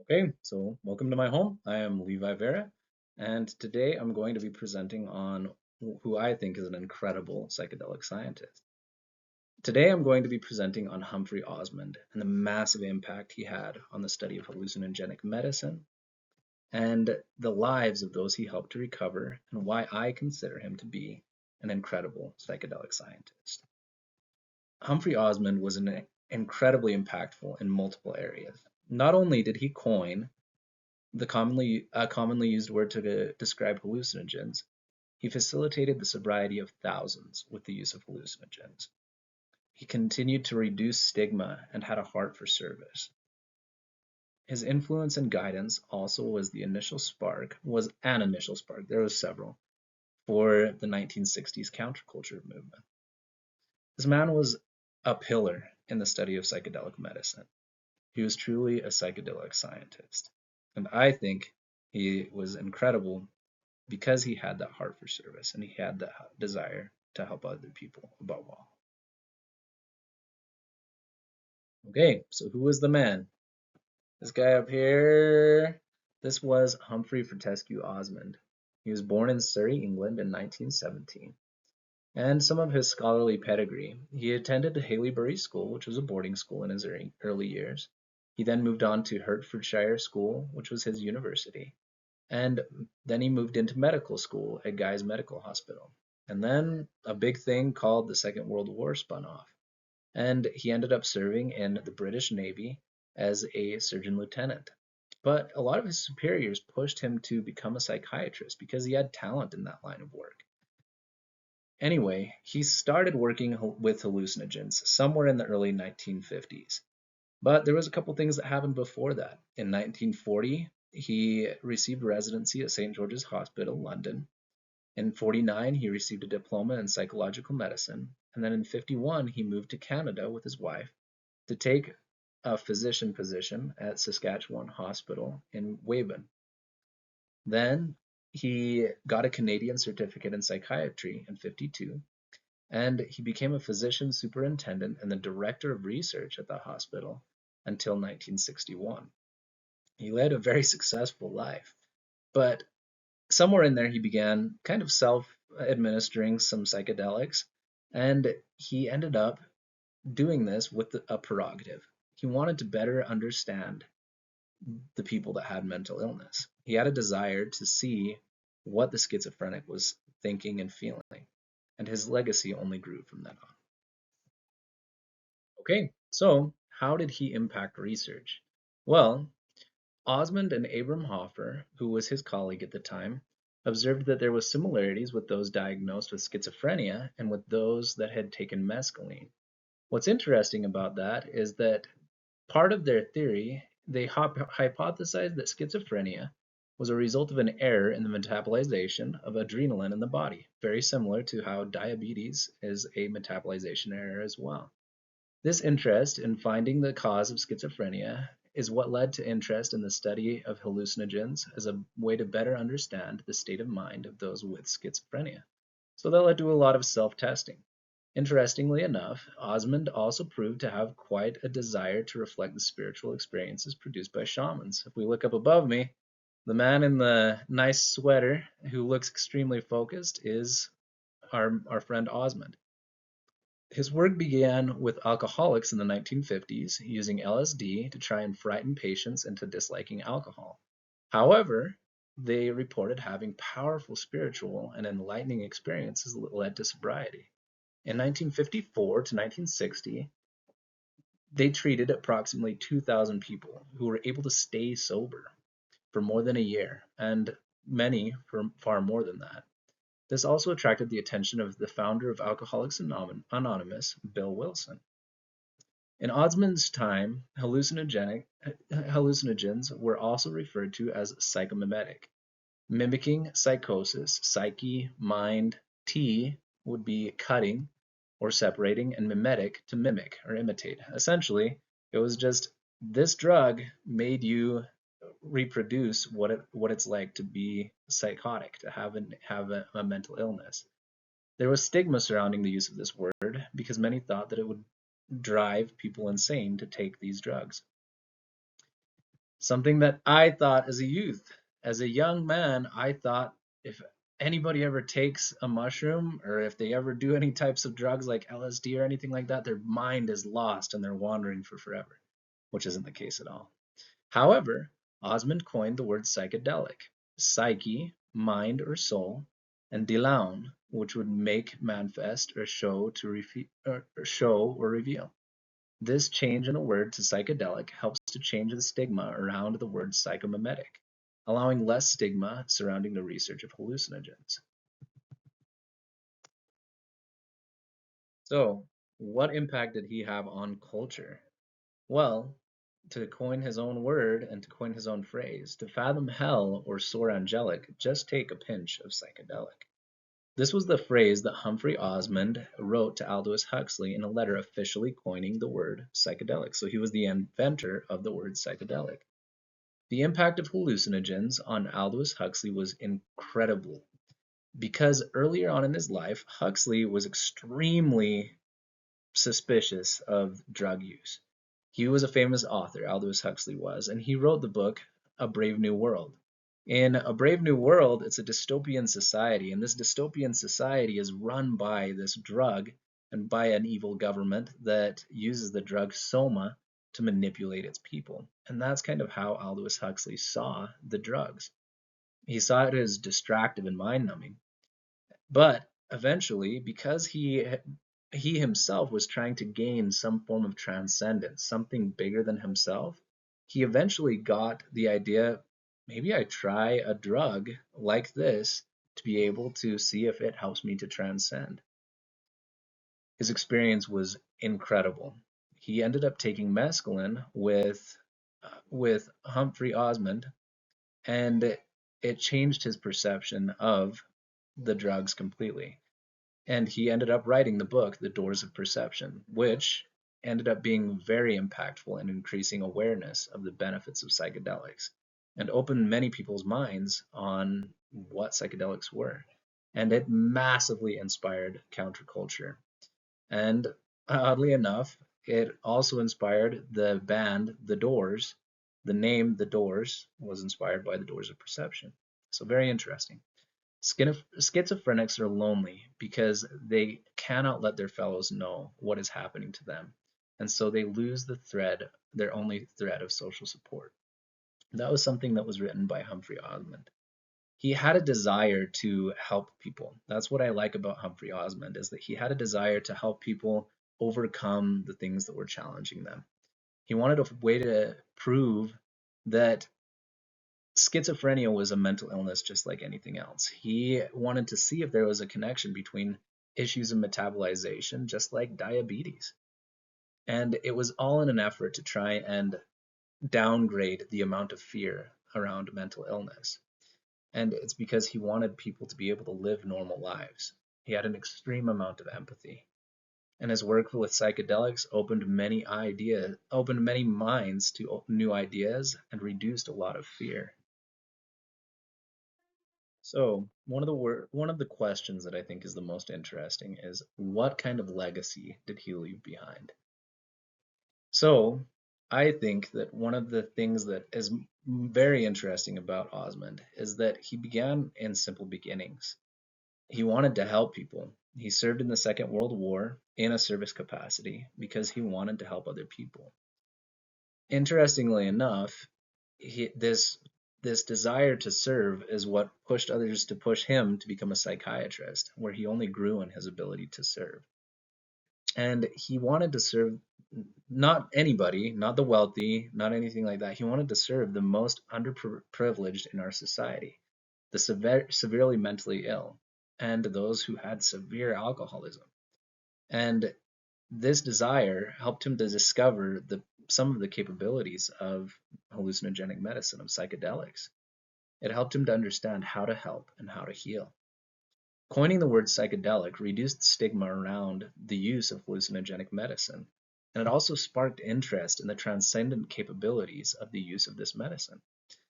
Okay, so welcome to my home. I am Levi Vera, and today I'm going to be presenting on who I think is an incredible psychedelic scientist. Today I'm going to be presenting on Humphry Osmond and the massive impact he had on the study of hallucinogenic medicine and the lives of those he helped to recover, and why I consider him to be an incredible psychedelic scientist. Humphry Osmond was incredibly impactful in multiple areas. Not only did he coin the commonly used word to describe hallucinogens, he facilitated the sobriety of thousands with the use of hallucinogens. He continued to reduce stigma and had a heart for service. His influence and guidance also was an initial spark, there was several, for the 1960s counterculture movement. This man was a pillar in the study of psychedelic medicine. He was truly a psychedelic scientist. And I think he was incredible because he had that heart for service and he had that desire to help other people above all. Okay, so who was the man? This guy up here, this was Humphrey Osmond. He was born in Surrey, England in 1917. And some of his scholarly pedigree. He attended Haileybury School, which was a boarding school in his early years. He then moved on to Hertfordshire School, which was his university. And then he moved into medical school at Guy's Medical Hospital. And then a big thing called the Second World War spun off. And he ended up serving in the British Navy as a surgeon lieutenant. But a lot of his superiors pushed him to become a psychiatrist because he had talent in that line of work. Anyway, he started working with hallucinogens somewhere in the early 1950s. But there was a couple things that happened before that. In 1940, he received residency at St. George's Hospital, London. In 49, he received a diploma in psychological medicine. And then in 51, he moved to Canada with his wife to take a physician position at Saskatchewan Hospital in Weyburn. Then he got a Canadian certificate in psychiatry in 52, and he became a physician superintendent and the director of research at the hospital until 1961. He led a very successful life, but somewhere in there he began kind of self-administering some psychedelics, and he ended up doing this with a prerogative. He wanted to better understand the people that had mental illness. He had a desire to see what the schizophrenic was thinking and feeling, and his legacy only grew from then on. Okay, so how did he impact research? Well, Osmond and Abram Hoffer, who was his colleague at the time, observed that there were similarities with those diagnosed with schizophrenia and with those that had taken mescaline. What's interesting about that is that part of their theory, they hypothesized that schizophrenia was a result of an error in the metabolization of adrenaline in the body, very similar to how diabetes is a metabolization error as well. This interest in finding the cause of schizophrenia is what led to interest in the study of hallucinogens as a way to better understand the state of mind of those with schizophrenia. So that led to a lot of self-testing. Interestingly enough, Osmond also proved to have quite a desire to reflect the spiritual experiences produced by shamans. If we look up above me, the man in the nice sweater who looks extremely focused is our friend Osmond. His work began with alcoholics in the 1950s, using LSD to try and frighten patients into disliking alcohol. However, they reported having powerful spiritual and enlightening experiences that led to sobriety. In 1954 to 1960, they treated approximately 2,000 people who were able to stay sober for more than a year, and many for far more than that. This also attracted the attention of the founder of Alcoholics Anonymous, Bill Wilson. In Osmond's time, hallucinogens were also referred to as psychomimetic, mimicking psychosis, psyche, mind, T would be cutting or separating, and mimetic to mimic or imitate. Essentially, it was just this drug made you reproduce what it's like to be psychotic, to have a mental illness. There was stigma surrounding the use of this word because many thought that it would drive people insane to take these drugs. Something that I thought as a youth, as a young man, I thought if anybody ever takes a mushroom or if they ever do any types of drugs like LSD or anything like that, their mind is lost and they're wandering for forever, which isn't the case at all. However, Osmond coined the word psychedelic, psyche, mind or soul, and dilaun, which would make manifest or show or reveal. This change in the word to psychedelic helps to change the stigma around the word psychomimetic, allowing less stigma surrounding the research of hallucinogens. So, what impact did he have on culture? Well, to coin his own word and to coin his own phrase, to fathom hell or soar angelic, just take a pinch of psychedelic. This was the phrase that Humphrey Osmond wrote to Aldous Huxley in a letter officially coining the word psychedelic. So he was the inventor of the word psychedelic. The impact of hallucinogens on Aldous Huxley was incredible because earlier on in his life, Huxley was extremely suspicious of drug use. He was a famous author, Aldous Huxley was, and he wrote the book A Brave New World. In A Brave New World, it's a dystopian society, and this dystopian society is run by this drug and by an evil government that uses the drug soma to manipulate its people. And that's kind of how Aldous Huxley saw the drugs. He saw it as distractive and mind numbing. But eventually, because he himself was trying to gain some form of transcendence, something bigger than himself, he eventually got the idea, maybe I try a drug like this to be able to see if it helps me to transcend. His experience was incredible. He ended up taking mescaline with Humphrey Osmond, and it changed his perception of the drugs completely. And he ended up writing the book, The Doors of Perception, which ended up being very impactful in increasing awareness of the benefits of psychedelics and opened many people's minds on what psychedelics were. And it massively inspired counterculture. And oddly enough, it also inspired the band The Doors. The name The Doors was inspired by the Doors of Perception. So very interesting. Schizophrenics are lonely because they cannot let their fellows know what is happening to them. And so they lose their only thread of social support. That was something that was written by Humphrey Osmond. He had a desire to help people. That's what I like about Humphrey Osmond is that he had a desire to help people overcome the things that were challenging them. He wanted a way to prove that schizophrenia was a mental illness just like anything else. He wanted to see if there was a connection between issues of metabolization, just like diabetes. And it was all in an effort to try and downgrade the amount of fear around mental illness. And it's because he wanted people to be able to live normal lives. He had an extreme amount of empathy. And his work with psychedelics opened many minds to new ideas and reduced a lot of fear. So one of the questions that I think is the most interesting is what kind of legacy did he leave behind? So I think that one of the things that is very interesting about Osmond is that he began in simple beginnings. He wanted to help people. He served in the Second World War in a service capacity because he wanted to help other people. Interestingly enough, this desire to serve is what pushed others to push him to become a psychiatrist, where he only grew in his ability to serve. And he wanted to serve not anybody, not the wealthy, not anything like that. He wanted to serve the most underprivileged in our society, the severely mentally ill, and those who had severe alcoholism. And this desire helped him to discover some of the capabilities of hallucinogenic medicine, of psychedelics. It helped him to understand how to help and how to heal. Coining the word psychedelic reduced stigma around the use of hallucinogenic medicine, and it also sparked interest in the transcendent capabilities of the use of this medicine.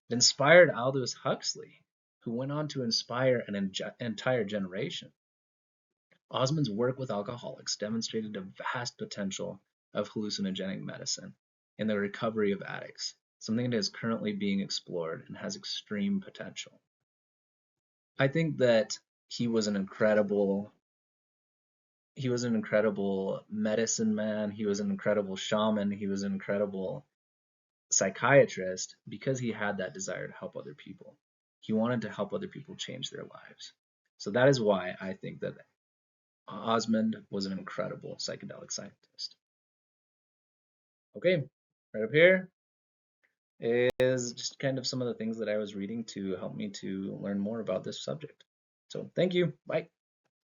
It inspired Aldous Huxley, who went on to inspire an entire generation. Osmond's work with alcoholics demonstrated a vast potential of hallucinogenic medicine in the recovery of addicts. something that is currently being explored and has extreme potential. I think that he was an incredible he was an incredible medicine man, he was an incredible shaman, he was an incredible psychiatrist because he had that desire to help other people. He wanted to help other people change their lives. So that is why I think that Osmond was an incredible psychedelic scientist. Okay, right up here is just kind of some of the things that I was reading to help me to learn more about this subject. So thank you. Bye.